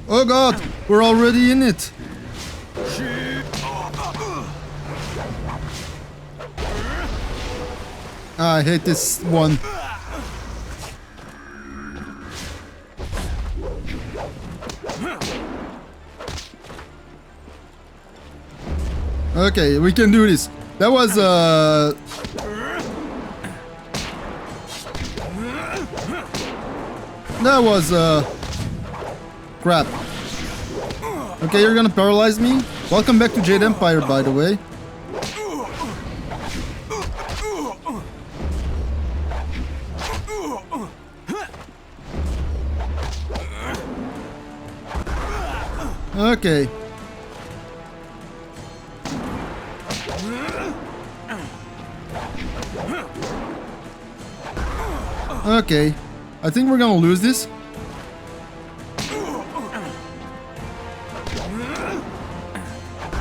Oh god, we're already in it. I hate this one. Okay, we can do this. That was crap. Okay, you're gonna paralyze me. Welcome back to Jade Empire, by the way. Okay. Okay. I think we're gonna lose this.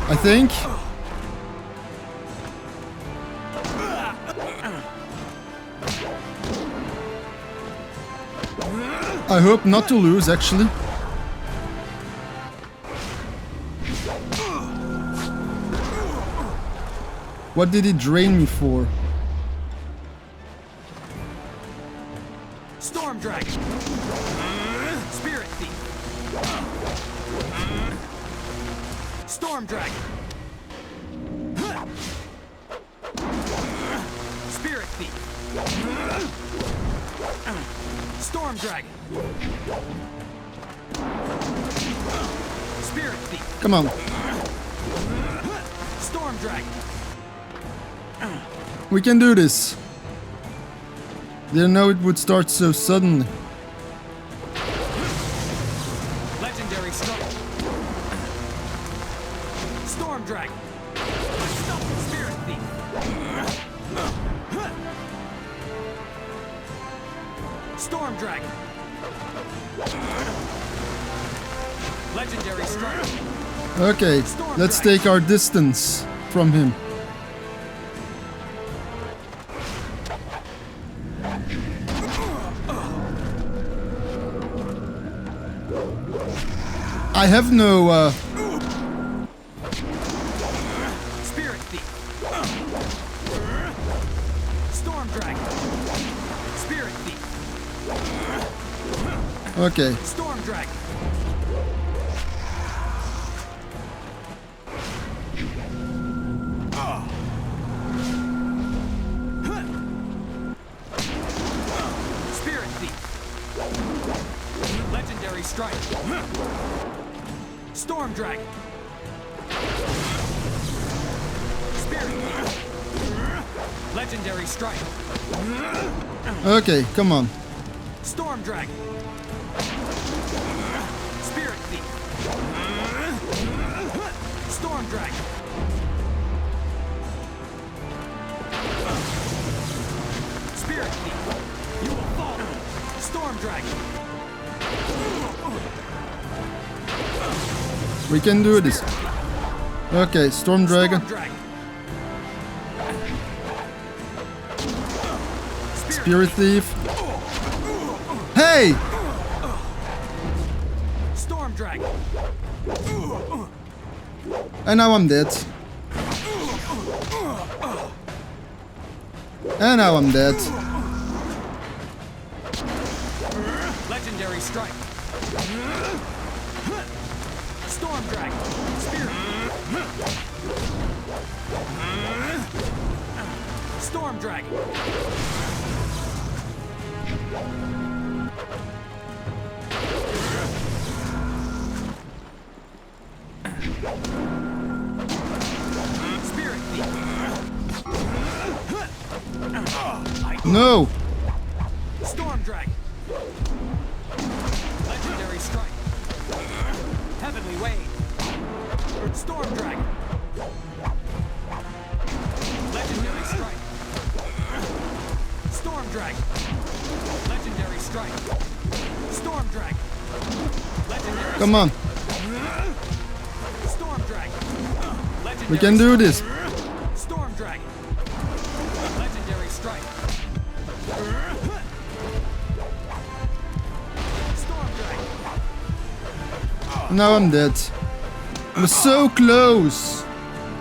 I think. I hope not to lose, actually. What did he drain me for? Storm Dragon. Spirit Thief. Storm Dragon. Spirit Thief. Storm Dragon. Spirit Thief. Come on. Storm Dragon. We can do this. Didn't know it would start so suddenly. Legendary Strike. Storm Dragon. Spirit Thief. Storm Dragon. Legendary Strike. Okay, let's take our distance from him. I have no Spirit Thief. Storm Dragon. Spirit Thief. Okay. Storm Dragon. Spirit Thief. Legendary Strike. Storm Dragon. Spirit Thief. Legendary Strike. Okay, come on. Storm Dragon. Spirit Thief. Storm Dragon. Spirit Thief. You will fall. Storm Dragon. We can do this. Okay, Storm Dragon. Storm Dragon. Spirit Thief. Hey! Storm Dragon. And now I'm dead. And now I'm dead. Legendary Strike. Storm Dragon. Spirit. Storm Dragon. Spirit Thief. No! Storm Dragon. Legendary Strike. Heavenly Wave. Storm Dragon. Legendary Strike. Storm Dragon. Legendary Strike. Storm Dragon. Legendary Come on. Storm Dragon. Legendary We can do this. Storm Dragon. Legendary Strike. Storm Dragon. Now I'm dead. I was so close.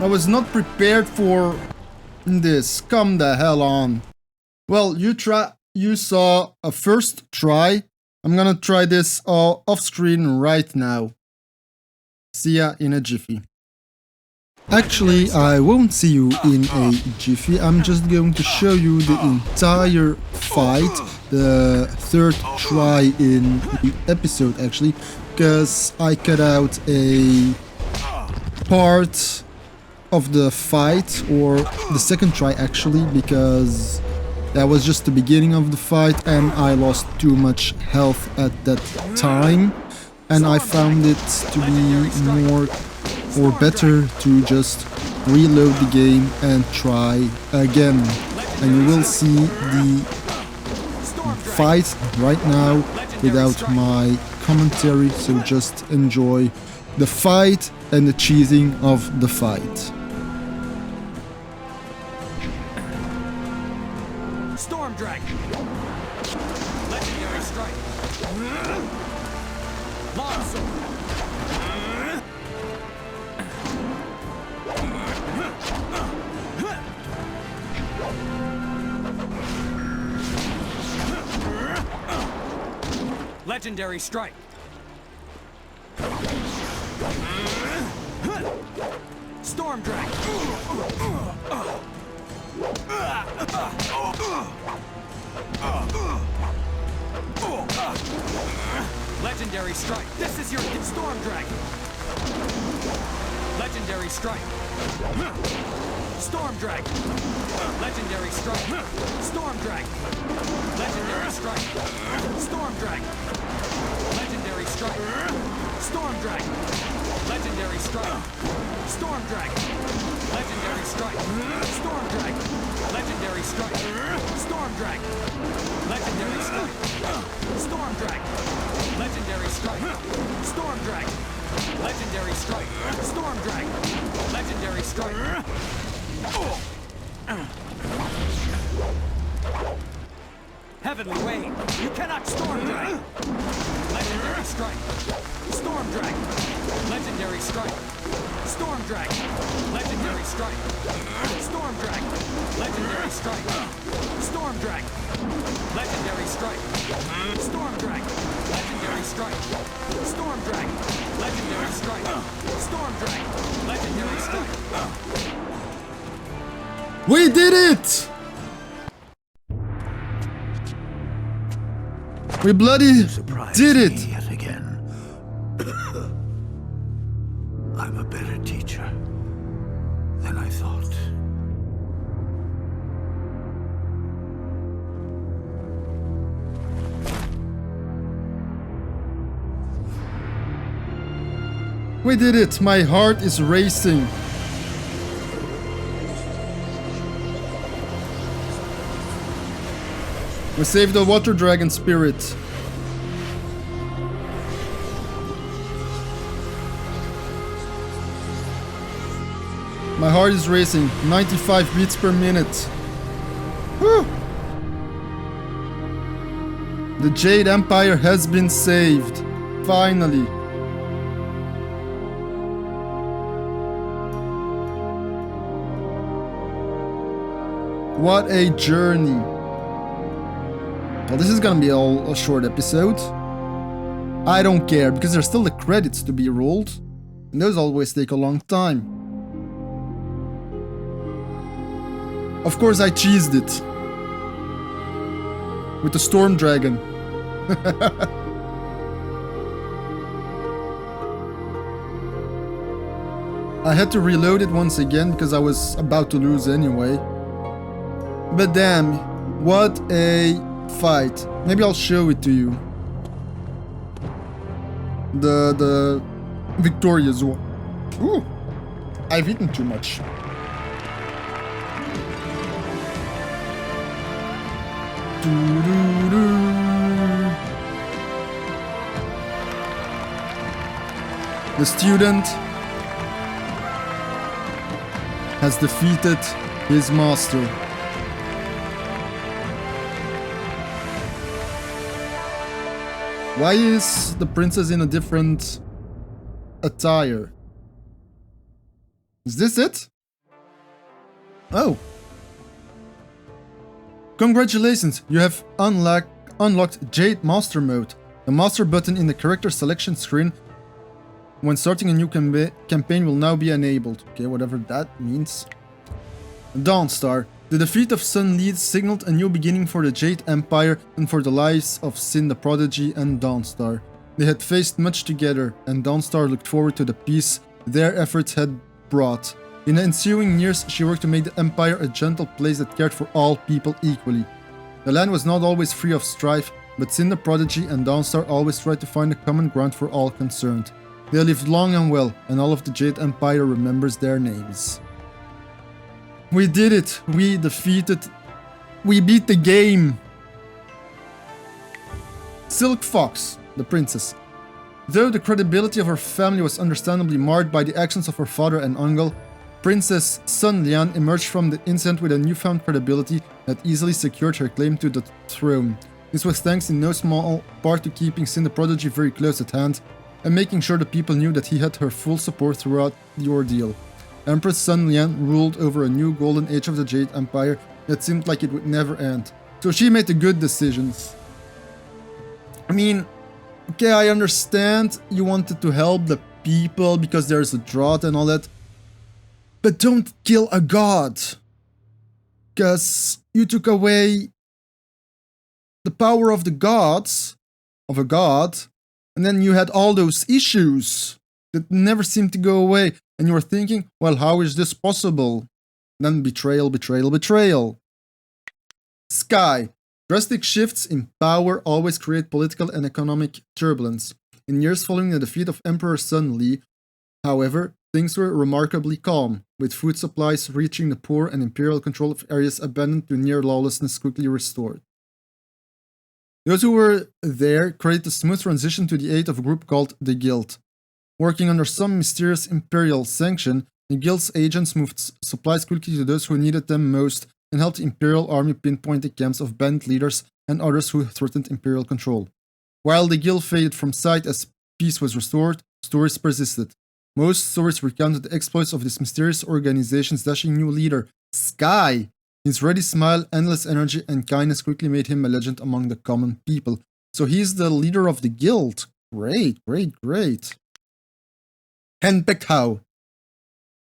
I was not prepared for this. Come the hell on. Well, you saw a first try. I'm gonna try this off screen right now. See ya in a jiffy. Actually, I won't see you in a jiffy. I'm just going to show you the entire fight, the third try in the episode actually, because I cut out a part of the fight, or the second try actually, because that was just the beginning of the fight and I lost too much health at that time, and I found it to be more or better to just reload the game and try again. And you will see the fight right now without my commentary, so just enjoy the fight and the cheesing of the fight. Storm Dragon. Legendary strike. Longsword. Legendary strike. Storm Dragon. Legendary strike. This is your Storm Dragon. Legendary strike. Storm Dragon. Legendary strike. Storm Dragon. Legendary strike. Storm Dragon. Legendary strike. Storm Dragon. Legendary strike. Storm Dragon. Legendary strike. Storm Dragon. Legendary strike. Storm Dragon. Legendary strike. Storm Dragon. Legendary strike. Storm Dragon. Legendary strike. Storm Dragon. Legendary strike. Heavenly Wave. You cannot Storm Dragon. Legendary strike. Storm Dragon. Legendary strike. Storm Dragon. Legendary strike. Storm Dragon. Legendary strike. Storm Dragon. Legendary strike. Storm Dragon. Legendary strike. Storm Dragon. Legendary strike. Storm Dragon. Legendary strike. We did it! We bloody did it! Yet again. I'm a better teacher than I thought. We did it! My heart is racing. We saved the water dragon spirit. My heart is racing. 95 beats per minute. Whew. The Jade Empire has been saved. Finally. What a journey. Well, this is gonna be a short episode. I don't care, because there's still the credits to be rolled. And those always take a long time. Of course I cheesed it. With the Storm Dragon. I had to reload it once again because I was about to lose anyway. But damn, what a fight. Maybe I'll show it to you. The victorious one. Ooh, I've eaten too much. The student has defeated his master. Why is the princess in a different attire. Is this it? Oh. Congratulations, you have unlocked Jade Master Mode. The Master button in the character selection screen when starting a new campaign will now be enabled. Okay, whatever that means. Dawnstar. The defeat of Sun Li signaled a new beginning for the Jade Empire and for the lives of Sin the Prodigy and Dawnstar. They had faced much together, and Dawnstar looked forward to the peace their efforts had brought. In the ensuing years, she worked to make the Empire a gentle place that cared for all people equally. The land was not always free of strife, but Sin the Prodigy and Dawnstar always tried to find a common ground for all concerned. They lived long and well, and all of the Jade Empire remembers their names. We did it! We defeated... We beat the game! Silk Fox, the princess. Though the credibility of her family was understandably marred by the actions of her father and uncle, Princess Sun Lian emerged from the incident with a newfound credibility that easily secured her claim to the throne. This was thanks in no small part to keeping Sin the Prodigy very close at hand, and making sure the people knew that he had her full support throughout the ordeal. Empress Sun Lian ruled over a new golden age of the Jade Empire that seemed like it would never end. So she made the good decisions. I mean, okay, I understand you wanted to help the people because there's a drought and all that. But don't kill a god. Because you took away the power of the gods, of a god, and then you had all those issues that never seemed to go away. And you were thinking, well, how is this possible? Then betrayal, betrayal, betrayal. Sky. Drastic shifts in power always create political and economic turbulence. In years following the defeat of Emperor Sun Li, however, things were remarkably calm, with food supplies reaching the poor and imperial control of areas abandoned to near lawlessness quickly restored. Those who were there created a smooth transition to the aid of a group called the Guild. Working under some mysterious imperial sanction, the Guild's agents moved supplies quickly to those who needed them most and helped the imperial army pinpoint the camps of band leaders and others who threatened imperial control. While the Guild faded from sight as peace was restored, stories persisted. Most stories recounted the exploits of this mysterious organization's dashing new leader, Sky. His ready smile, endless energy, and kindness quickly made him a legend among the common people. So he's the leader of the Guild. Great, great, great. Henpekhao.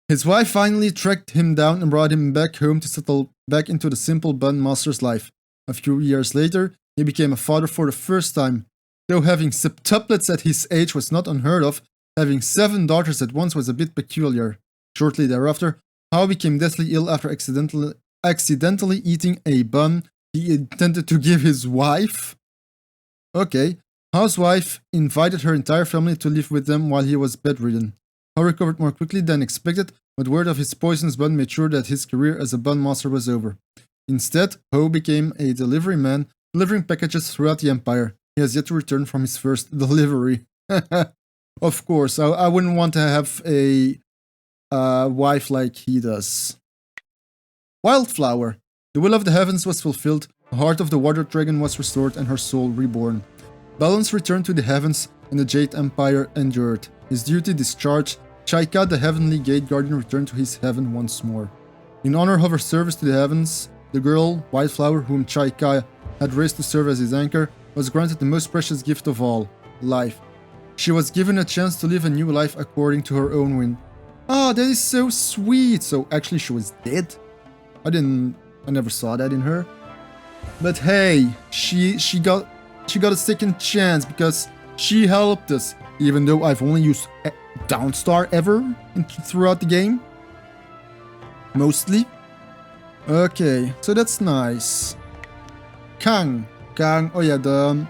His wife finally tracked him down and brought him back home to settle back into the simple bun master's life. A few years later, he became a father for the first time. Though having septuplets at his age was not unheard of, having 7 daughters at once was a bit peculiar. Shortly thereafter, Hao became deathly ill after accidentally eating a bun he intended to give his wife. Okay, Hao's wife invited her entire family to live with them while he was bedridden. Hao recovered more quickly than expected, but word of his poisonous bun made sure that his career as a bun master was over. Instead, Hao became a delivery man, delivering packages throughout the empire. He has yet to return from his first delivery. Of course, I wouldn't want to have a wife like he does. Wildflower. The will of the heavens was fulfilled, the heart of the water dragon was restored and her soul reborn. Balance returned to the heavens and the Jade Empire endured. His duty discharged, Chaika the heavenly gate guardian returned to his heaven once more. In honor of her service to the heavens, the girl, Wildflower, whom Chaika had raised to serve as his anchor, was granted the most precious gift of all, life. She was given a chance to live a new life according to her own whim. Ah, that is so sweet. So actually she was dead? I never saw that in her. But hey, she got a second chance because she helped us, even though I've only used Dawnstar ever throughout the game. Mostly. Okay, so that's nice. Kang, oh yeah, the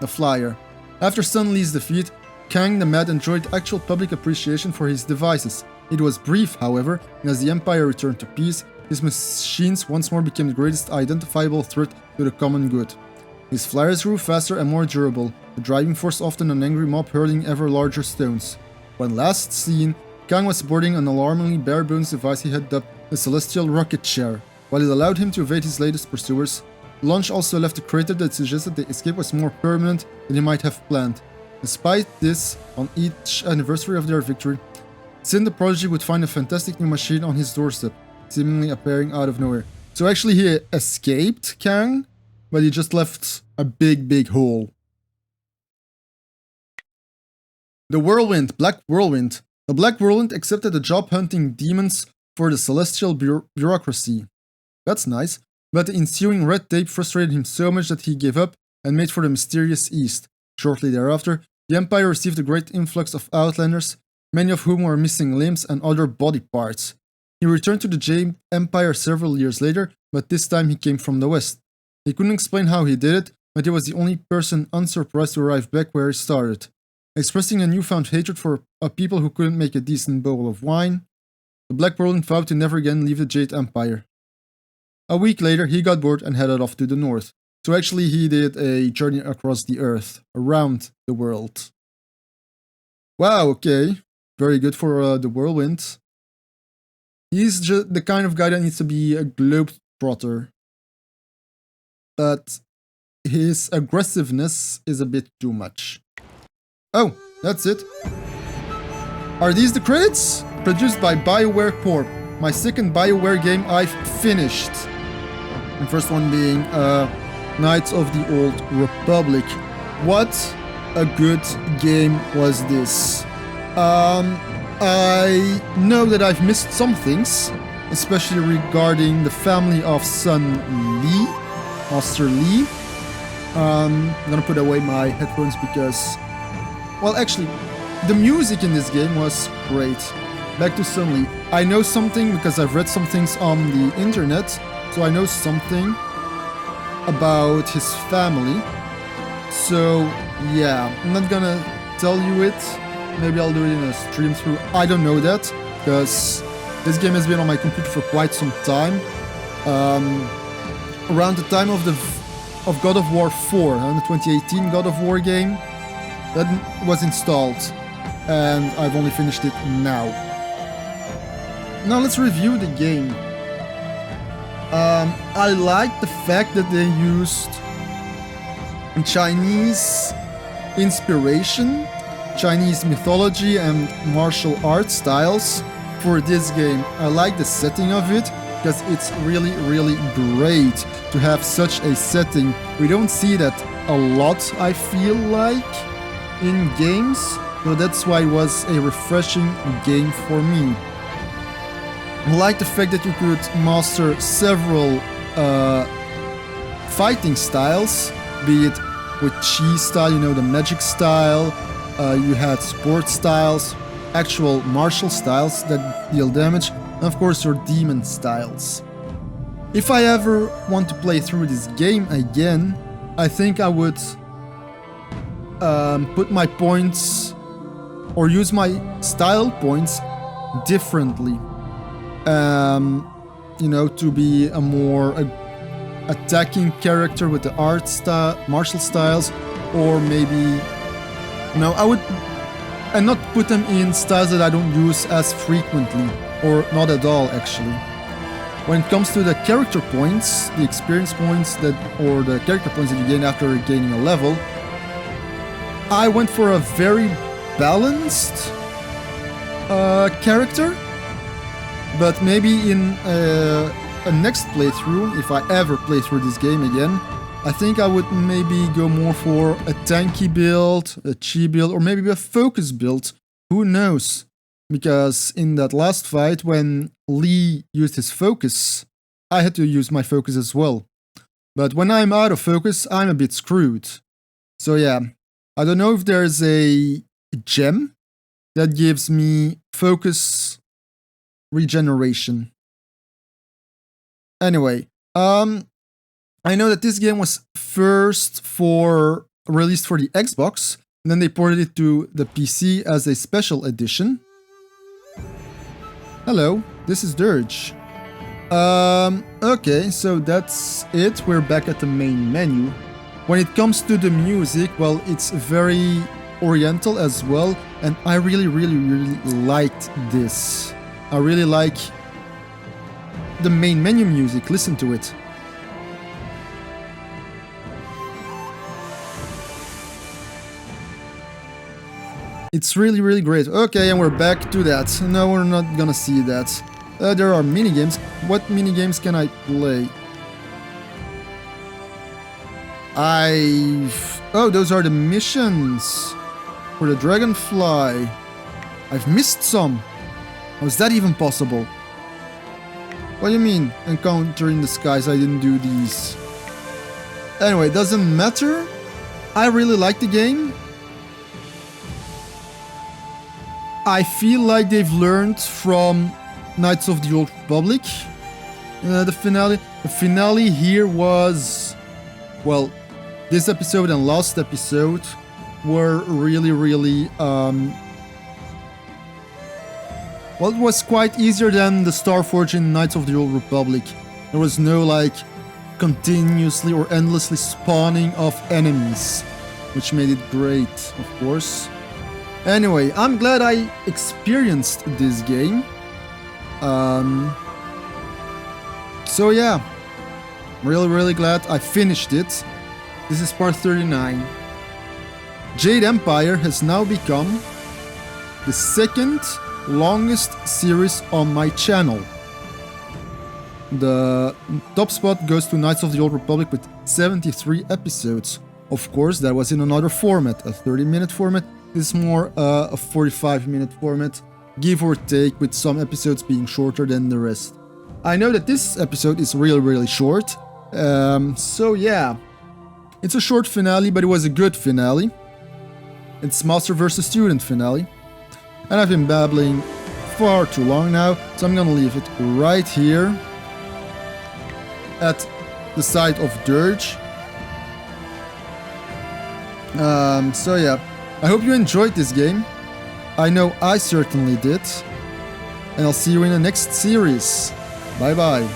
flyer. After Sun Li's defeat, Kang the Mad enjoyed actual public appreciation for his devices. It was brief, however, and as the Empire returned to peace, his machines once more became the greatest identifiable threat to the common good. His flyers grew faster and more durable, the driving force often an angry mob hurling ever larger stones. When last seen, Kang was boarding an alarmingly bare-bones device he had dubbed the Celestial Rocket Chair. While it allowed him to evade his latest pursuers, the launch also left a crater that suggested the escape was more permanent than he might have planned. Despite this, on each anniversary of their victory, Sin the Prodigy would find a fantastic new machine on his doorstep, seemingly appearing out of nowhere. So actually he escaped Kang, but he just left a big hole. The Whirlwind, Black Whirlwind. The Black Whirlwind accepted a job hunting demons for the celestial bureaucracy. That's nice, but the ensuing red tape frustrated him so much that he gave up and made for the mysterious East. Shortly thereafter, the Empire received a great influx of Outlanders, many of whom were missing limbs and other body parts. He returned to the Jade Empire several years later, but this time he came from the west. He couldn't explain how he did it, but he was the only person unsurprised to arrive back where he started. Expressing a newfound hatred for a people who couldn't make a decent bowl of wine, the Black Whirlwind vowed to never again leave the Jade Empire. A week later, he got bored and headed off to the north. So actually he did a journey across the earth, around the world. Wow, okay. Very good for the Whirlwind. He's just the kind of guy that needs to be a globetrotter. But his aggressiveness is a bit too much. Oh, that's it. Are these the credits? Produced by BioWare Corp. My second BioWare game I've finished. The first one being Knights of the Old Republic. What a good game was this. I know that I've missed some things, especially regarding the family of son Lee, Master Lee. I'm gonna put away my headphones because, well, actually, the music in this game was great. Back to Son Lee. I know something because I've read some things on the internet, so I know something about his family. So, yeah, I'm not gonna tell you it. Maybe I'll do it in a stream through. I don't know that, because this game has been on my computer for quite some time. Around the time of God of War 4, the 2018 God of War game, that was installed, and I've only finished it now. Now let's review the game. I like the fact that they used Chinese inspiration, Chinese mythology and martial art styles for this game. I like the setting of it because it's really great to have such a setting. We don't see that a lot, I feel like, in games, so that's why it was a refreshing game for me. I like the fact that you could master several fighting styles, be it with chi style, you know, the magic style, you had sports styles, actual martial styles that deal damage, and of course your demon styles. If I ever want to play through this game again, I think I would put my points or use my style points differently. You know, to be a more attacking character with the art style, martial styles, or maybe, no, I would, and not put them in styles that I don't use as frequently, or not at all actually. When it comes to the character points, the experience points that, or the character points that you gain after gaining a level, I went for a very balanced character, but maybe in a next playthrough, if I ever play through this game again, I think I would maybe go more for a tanky build, a chi build, or maybe a focus build. Who knows? Because in that last fight, when Lee used his focus, I had to use my focus as well. But when I'm out of focus, I'm a bit screwed. So yeah, I don't know if there's a gem that gives me focus regeneration. Anyway, I know that this game was first released for the Xbox, and then they ported it to the PC as a special edition. Hello, this is Dirge. Okay, so that's it. We're back at the main menu. When it comes to the music, well, it's very oriental as well, and I really liked this. I really like the main menu music. Listen to it. It's really, really great. Okay, and we're back to that. No, we're not gonna see that. There are minigames. What minigames can I play? Oh, those are the missions for the dragonfly. I've missed some. How is that even possible? What do you mean, encounter in the skies? I didn't do these. Anyway, it doesn't matter. I really like the game. I feel like they've learned from Knights of the Old Republic. The finale here was, well, this episode and last episode were really, really, well, it was quite easier than the Starforge in Knights of the Old Republic. There was no, like, continuously or endlessly spawning of enemies, which made it great, of course. Anyway, I'm glad I experienced this game. So yeah, really, really glad I finished it. This is part 39. Jade Empire has now become the second longest series on my channel. The top spot goes to Knights of the Old Republic with 73 episodes. Of course, that was in another format, a 30-minute format. This is more a 45-minute format, give or take, with some episodes being shorter than the rest. I know that this episode is really, really short. So yeah, it's a short finale, but it was a good finale. It's Master vs. Student finale. And I've been babbling far too long now, so I'm gonna leave it right here at the site of Dirge. So yeah, I hope you enjoyed this game. I know I certainly did. And I'll see you in the next series. Bye bye.